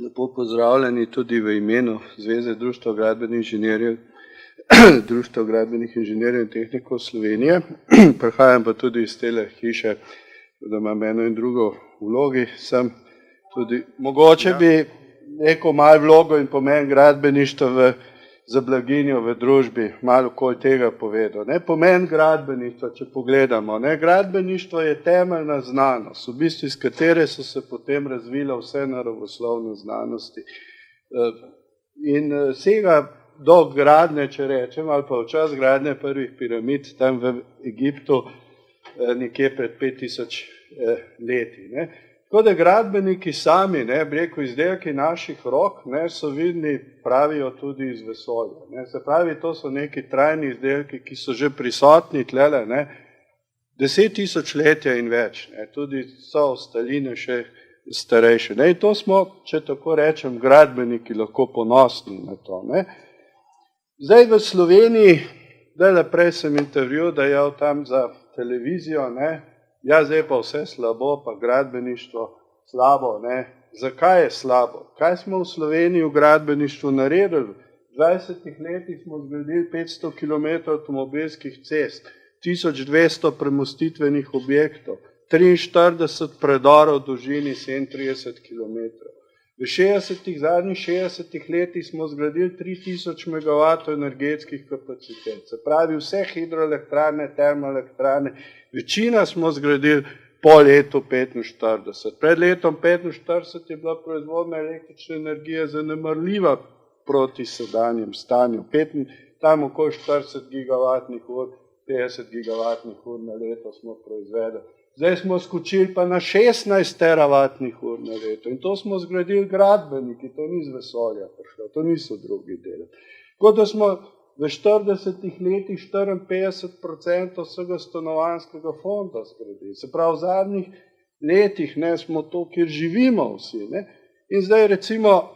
Lepo pozdravljeni tudi v imenu Zveze društva gradbenih inženirjev, Društva gradbenih inženirjev in tehnikov Slovenije. Prihajam pa tudi iz tele hiše, da imam eno in drugo vlogi. Sem tudi, mogoče bi rekel malo vlogo in pomen gradbeništva za blaginjo v družbi, malo okoli tega povedal. Pomen gradbeništva, če pogledamo, gradbeništvo je temeljna znanost, v bistvu iz katere so se potem razvile vse naravoslovne znanosti. In sega do gradnje, če rečem, ali pa v čas gradnje prvih piramid tam v Egiptu nekje pred 5000 leti. Tako da gradbeniki sami, bi rekel, izdelki naših rok, so vidni, pravijo tudi iz vesolja. Se pravi, to so neki trajni izdelki, ki so že prisotni tlele, 10 000 letja in več, tudi so ostaline še starejše. In to smo, če tako rečem, gradbeniki lahko ponosni na to. Zdaj v Sloveniji, prej sem intervju dajal tam za televizijo, ja, zdaj pa vse slabo, pa gradbeništvo slabo. Zakaj je slabo? Kaj smo v Sloveniji v gradbeništvu naredili? V 20 letih smo zgradili 500 km avtomobilskih cest, 1200 premostitvenih objektov, 43 predorov v dolžini 37 km. V zadnjih 60 letih smo zgradili 3000 MW energetskih kapacitet. Se pravi, vse hidroelektrarne, termoelektrarne, večina smo zgradili po letu 45. Pred letom 45 je bila proizvodnja električne energije zanemarljiva proti sedanjem stanju. Tam okoli 40 gigavatnih ur, 50 gigavatnih ur na leto smo proizvedli. Zdaj smo skočili pa na 16 teravatnih ur na leto in to smo zgradili gradbeniki, to ni z vesolja prišlo, to niso drugi deli. Tako da smo v 40 letih 54% vsega stanovanjskega fonda zgradili. Se pravi, v zadnjih letih smo to, kjer živimo vsi. In zdaj recimo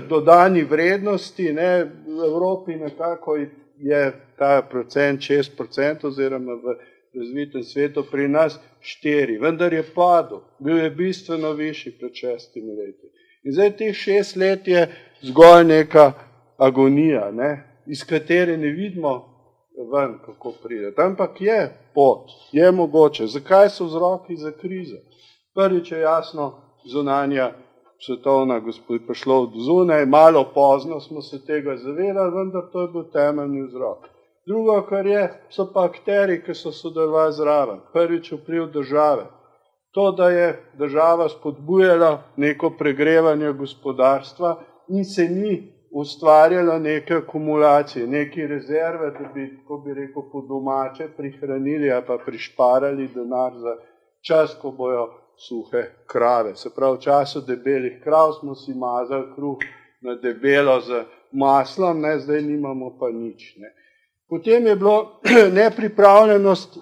dodani vrednosti, v Evropi nekako je ta procent 6% oziroma v razvitem svetu, pri nas 4, vendar je padel, bil je bistveno višji pred 6 leti. In zdaj teh 6 let je zgolj neka agonija, iz katere ne vidimo ven, kako pride. Ampak je pot, je mogoče. Zakaj so vzroki za krizo? Prvič je jasno zunanja svetovna gospodarstva prišlo od zunaj, malo pozno smo se tega zavedali, vendar to je bil temeljni vzrok. Drugo, kar je, so pa akteri, ki so sodelovali zraven. Prvič vpliv države. To, da je država spodbujala neko pregrevanje gospodarstva in se ni ustvarjala neke akumulacije, neke rezerve, da bi, ko bi rekel, po domače prihranili ali pa prišparali denar za čas, ko bojo suhe krave. Se pravi, v času debelih krav smo si mazali kruh na debelo z maslom, zdaj nimamo pa nič. Potem je bilo nepripravljenost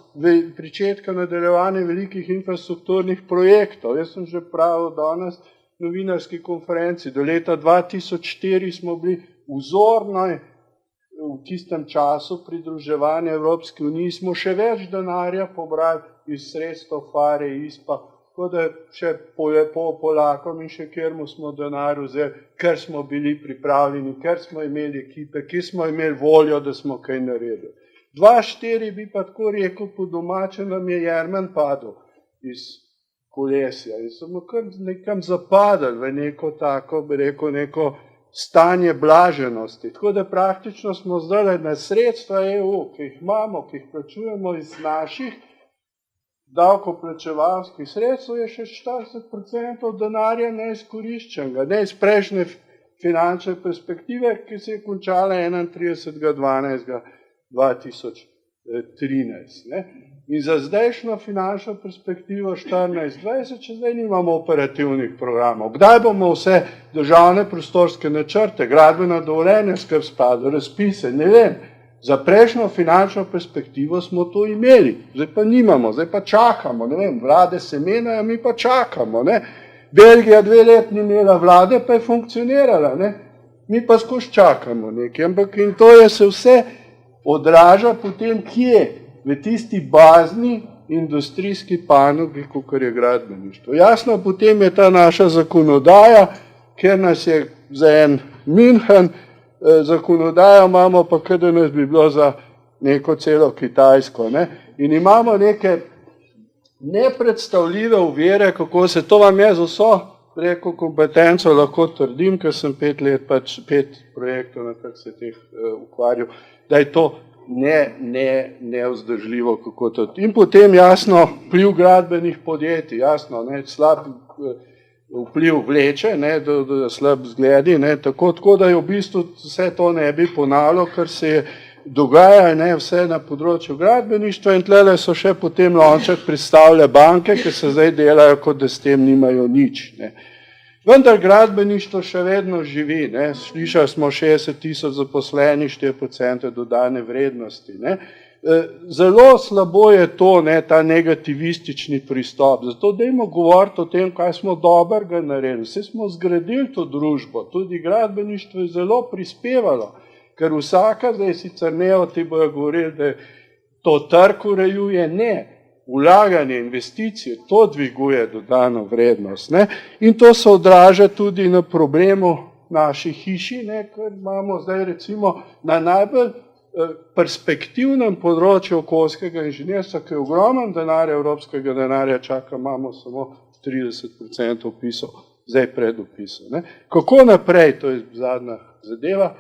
pričetka nadaljevanja velikih infrastrukturnih projektov. Jaz sem že pravil danes novinarski konferenci. Do leta 2004 smo bili vzorno v tistem času pridruževanja Evropske unije, smo še več denarja pobrali iz sredstev FARE, ISPA, tako da še po Polakom in še kjermu smo denar vzeli, ker smo bili pripravljeni, ker smo imeli ekipe, ki smo imeli voljo, da smo kaj naredili. 2004 bi pa tako rekel, po domače nam je Jermen padel iz kolesja in smo kar nekam zapadali v neko tako, bi rekel, neko stanje blaženosti. Tako da praktično smo zdaj na sredstva EU, ki jih imamo, ki jih plačujemo iz naših davkoplačevalskih sredstev, je še 40% denarja neizkoriščenega, ne iz prejšnje finančne perspektive, ki se je končala 31.12.2013. In za zdajšnjo finančno perspektivo 14-20, če zdaj nimamo operativnih programov. Kdaj bomo vse državne prostorske načrte, gradbena dovoljenja skrb spadali, razpise, ne vem. Za prejšnjo finančno perspektivo smo to imeli, zdaj pa nimamo, zdaj pa čakamo, ne vem, vlade se menjajo, mi pa čakamo, Belgija 2 let ni imela vlade, pa je funkcionirala, mi pa skozi čakamo nekaj, ampak in to je se vse odraža potem kje, v tisti bazni industrijski panogi, kot je gradbeništvo. Jasno, potem je ta naša zakonodaja, ker nas je za en München, zakonodajo imamo pa, kada nas bi bilo za neko celo Kitajsko. Ne? In imamo neke nepredstavljive uvire, kako se to vam je z vso preko kompetenco lahko trdim, ker sem 5 let, pač 5 projektov, na kak se teh ukvarjal, da je to nevzdržljivo, kako to. In potem jasno vpliv gradbenih podjetij, jasno, ne, slab vpliv vleče, ne, do slab zgledi, ne, tako da je v bistvu vse to ne bi ponavljalo, kar se je dogaja, ne, vse na področju gradbeništva in tlele so še potem lonček predstavlja banke, ki se zdaj delajo, kot da s tem nimajo nič. Ne. Vendar gradbeništvo še vedno živi, ne. Slišali smo 60 000 zaposlenih, 4% dodane vrednosti. Ne. Zelo slabo je to, ne, ta negativistični pristop, zato dajmo govoriti o tem, kaj smo dobrega naredili. Vse smo zgradili to družbo, tudi gradbeništvo je zelo prispevalo. Ker vsaka, zdaj sicer ne o tem bojo govorili, da to trg urejuje, ne, vlaganje, investicije, to dviguje dodano vrednost. Ne? In to se odraža tudi na problemu naših hiši, ne? Ker imamo zdaj recimo na najbolj perspektivnem področju okoljskega inženirstva, ki je ogromen denar, evropskega denarja čaka, imamo samo 30% vpisov, zdaj pred vpisom. Ne? Kako naprej, to je zadnja zadeva,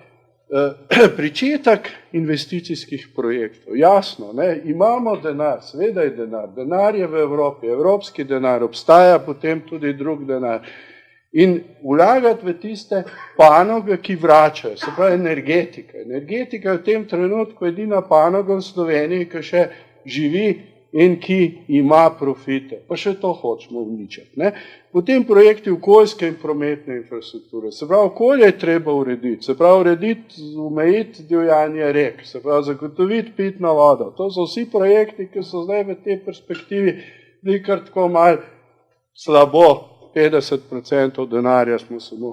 pričetek investicijskih projektov. Jasno, ne, imamo denar, seveda je denar je v Evropi, evropski denar, obstaja potem tudi drug denar. In vlagati v tiste panoge, ki vračajo, se pravi energetika. Energetika je v tem trenutku edina panoga v Sloveniji, ki še živi in ki ima profite. Pa še to hočemo uničiti. Ne? Potem projekti okoljske in prometne infrastrukture. Se pravi, okolje je treba urediti, se pravi, urediti, omejiti divjanje rek, se pravi, zagotoviti pitno vodo. To so vsi projekti, ki so zdaj v tej perspektivi bili kar tako malo slabo, 50% denarja smo samo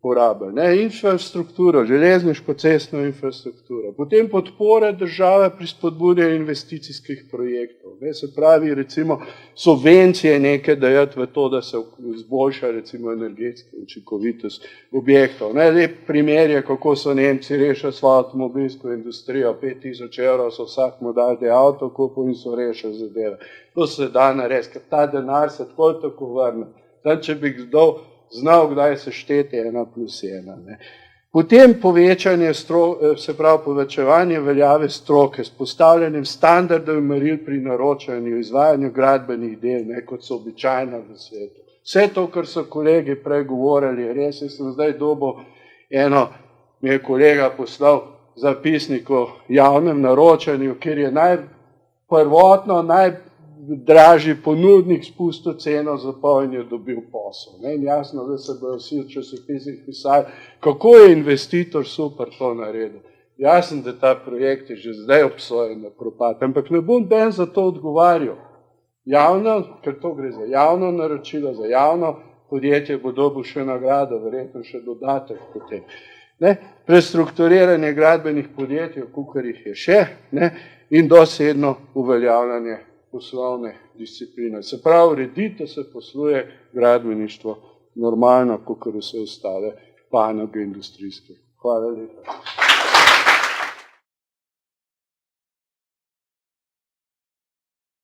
porabili. Ne? Infrastrukturo, železniško cestno infrastrukturo, potem podpore države pri spodbujanju investicijskih projektov. Ne? Se pravi, recimo, subvencije neke dajati v to, da se izboljša recimo energetska učinkovitost objektov. Ne? Lep primer je, kako so Nemci rešili svojo avtomobilsko industrijo, 5000 evrov so vsak model avto kupil in so rešili zadeve. To se da narediti, ker ta denar se tako vrne. Tam, če bi kdo znal, kdaj se šteti 1+1. Ne. Potem povečanje, se pravi povečevanje veljave stroke s postavljanjem standardov in meril pri naročanju, izvajanju gradbenih del, ne, kot so običajna v svetu. Vse to, kar so kolegi prej govorili, res je, sem zdaj dobil eno, mi je kolega poslal zapisnik o javnem naročanju, kjer je prvotno najdražji ponudnik spustil ceno za pol in je dobil posel. Ne? In jasno, da se bojo vsi v časopisih pisali, kako je investitor super to naredil. Jasno, da ta projekt je že zdaj obsojen na propad, ampak ne bom ben za to odgovarjal. Javno, ker to gre za javno naročilo, za javno podjetje bo dobil še nagrado, verjetno še dodatek potem. Ne? Prestrukturiranje gradbenih podjetij, kolikor jih je še, ne? In dosedno uveljavljanje poslovne discipline. Se pravi, urediti, da se posluje gradbeništvo normalno, kakor vse ostale panoge industrijske. Hvala lepa.